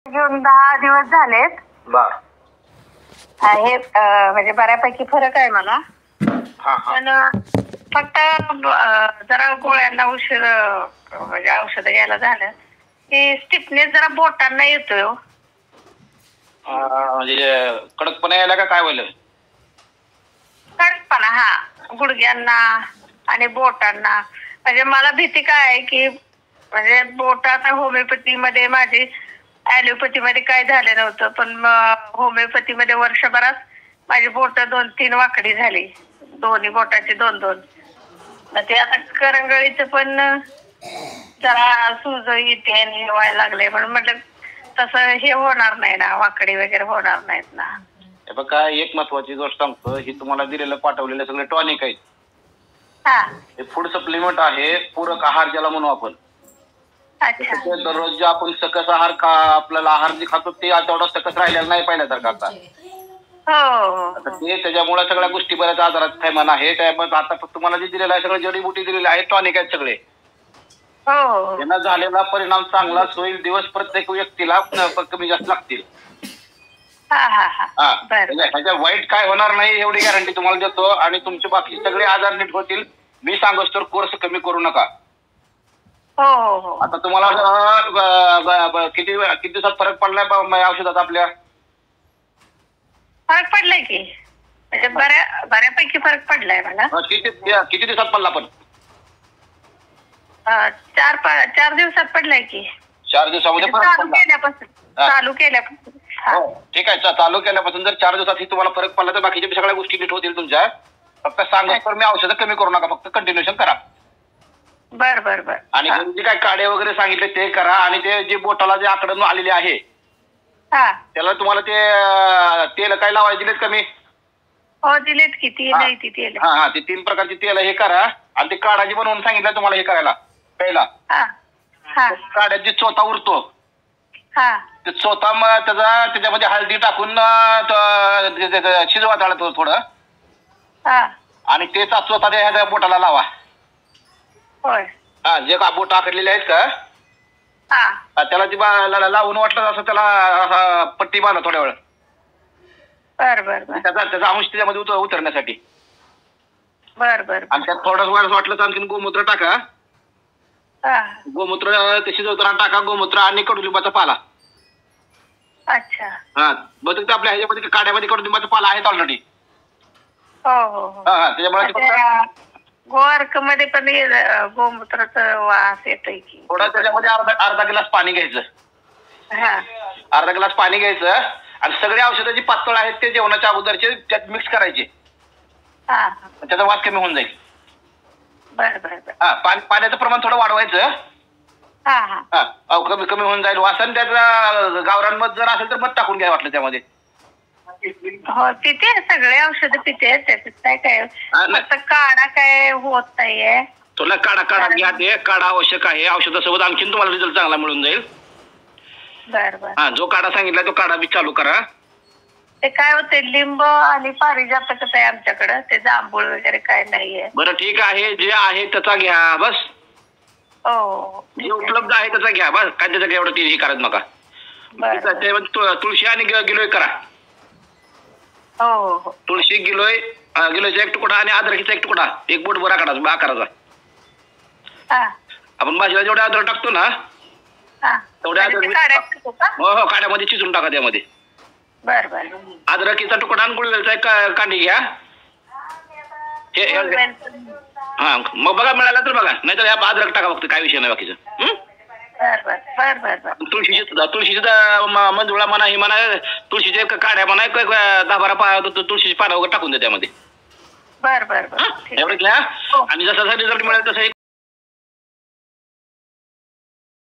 घेऊन 10 दिवस झालेत. बर. हे म्हणजे बऱ्यापैकी फरक आहे मला. पण फक्त जरा गोळ्यांना उशीर म्हणजे औषधं घ्यायला झालं की स्टिफनेस जरा बोटांना येतोय. म्हणजे कडकपणा यायला का काय व्हायला? कडकपणा, हा, गुडघ्यांना आणि बोटांना. म्हणजे मला भीती काय आहे की म्हणजे बोटात होमिओपॅथी मध्ये माझी ऍलोपॅथी मध्ये काय झालं नव्हतं, पण होमिओपॅथी मध्ये वर्षभरात माझी बोट 2-3 वाकडी झाली, दोन्ही बोटाची 2-2. मग ते आता करंगळीचं पण जरा सूज येते आणि व्हायला लागले, म्हणून म्हटलं तसं हे होणार नाही ना, वाकडी वगैरे होणार नाहीत ना. हे बघा, एक महत्वाची गोष्ट सांगतो, ही तुम्हाला दिलेलं पाठवलेलं सगळे टॉनिक आहेत. हा. हे फूड सप्लिमेंट आहे, पूरक आहार ज्याला म्हणू आपण. अच्छा. दररोज जे आपण सकस आहार आपल्याला आहार जे खातो ते तेवढा सकस राहिलेला नाही पहिल्यासारखा आता. आता ते त्याच्यामुळे सगळ्या गोष्टी बऱ्याच आजारात थैमान आहे. त्यामुळे आता तुम्हाला जे दिलेलं आहे सगळं जडीबुटी दिलेली आहे, टॉनिक आहेत सगळे. त्यांना झालेला परिणाम चांगला होईल. दिवस प्रत्येक व्यक्तीला कमी जास्त लागतील. ह्याच्या वाईट काय होणार नाही एवढी गॅरंटी तुम्हाला देतो. आणि तुमचे बाकी सगळे आजार नीट होतील. मी सांगतो तर कोर्स कमी करू नका. आता तुम्हाला किती दिवसात फरक पडलाय औषधात आपल्या? फरक पडलाय की, म्हणजे बऱ्यापैकी फरक पडलाय मला. किती दिवसात पडला? पण 4 दिवसात पडलाय की. 4 दिवसामध्ये चालू केल्यापासून. ठीक आहे, चालू केल्यापासून जर 4 दिवसात तुम्हाला फरक पडला तर बाकीच्या सगळ्या गोष्टी नीट होतील तुमच्या. फक्त सांगत तर मी औषधं कमी करू नका, फक्त कंटिन्युएशन करा. बर बर बर. आणि जे काय काढे वगैरे सांगितले ते करा. आणि ते जे बोटाला जे आकडून आलेले आहे त्याला तुम्हाला ते तेल काय लावायचे दिलेत का मी? हो, दिलेत की. तेल. हा, ते 3 प्रकारची तेल हे करा. आणि ते काढाची बनवून सांगितलं तुम्हाला हे करायला पहिला. काढ्यात जे चोथा उरतो ते चोथा त्याच्यामध्ये हळदी टाकून शिजवा थोडं. आणि ते चोथा ह्या बोटाला लावा. जे का बोट आखडलेले आहेत का त्याला ती लावून वाटलं असं त्याला पट्टी बांधा थोड्या वेळ. त्याचा अंश त्याच्यामध्ये उतरण्यासाठी. आणि त्यात थोडं वाटलं तर आणखी गोमूत्र टाका. गोमूत्र ते शिजवताना टाका. गोमूत्र आणि कडुलिंबाचा पाला. अच्छा. बघ आपल्या ह्याच्यामध्ये काड्यामध्ये कडुलिंबाचा पाला आहे ऑलरेडी. त्याच्यामुळे गोवार्क मध्ये पण गोमूत्राचा वास येतोय की. थोडं त्याच्यामध्ये अर्धा ग्लास पाणी घ्यायचं. अर्धा ग्लास पाणी घ्यायचं आणि सगळे औषधं जी पातळ आहेत ते जेवणाच्या अगोदरचे त्यात मिक्स करायचे. त्याचा वास कमी होऊन जाईल. पाण्याचं प्रमाण थोडं वाढवायचं. कमी होऊन जाईल वास. आणि त्याचा गावरान मध जर असेल तर मध टाकून घ्या वाटलं त्यामध्ये. हो, पिते सगळे औषध पिते. त्याच्यात काय फक्त काढा काय होत नाहीये. तुला काढा घ्या. ते काढा आवश्यक आहे. औषधासोबत आणखीन तुम्हाला रिझल्ट चांगला मिळून जाईल. जो काढा सांगितला तो काढा बी चालू करा. ते काय होते, लिंब आणि पारिजातकच आहे आमच्याकडं. ते जांभूळ वगैरे काय नाहीये. बरं, ठीक आहे. जे आहे त्याचा घ्या बस. जे उपलब्ध आहे त्याचा घ्या बस. काय त्याचं एवढं हे करत नका. तुळशी आणि गिलोय करा. तुळशी गिलोयचा 1 तुकडा आणि अद्रकीचा 1 तुकडा. 1 बोट आकाराचा. आपण भाजीला जेवढा अद्रक टाकतो ना तेवढ्या हो काड्यामध्ये चिचून टाका त्यामध्ये. अद्रकीचा तुकडा आणि गुळवेलचा 1 कांडी घ्या. मग बघा मिळाला तर बघा, नाहीतर ह्या अद्रक टाका फक्त. काय विषय नाही बाकीचं. तुळशीची मंजुळा म्हणा, ही म्हणा, तुळशीचे काड्या म्हणा, 10-12 तुळशीची पानं वगैरे टाकून द्या त्यामध्ये. एवढं घ्या. आणि जसा रिझल्ट मिळेल तसं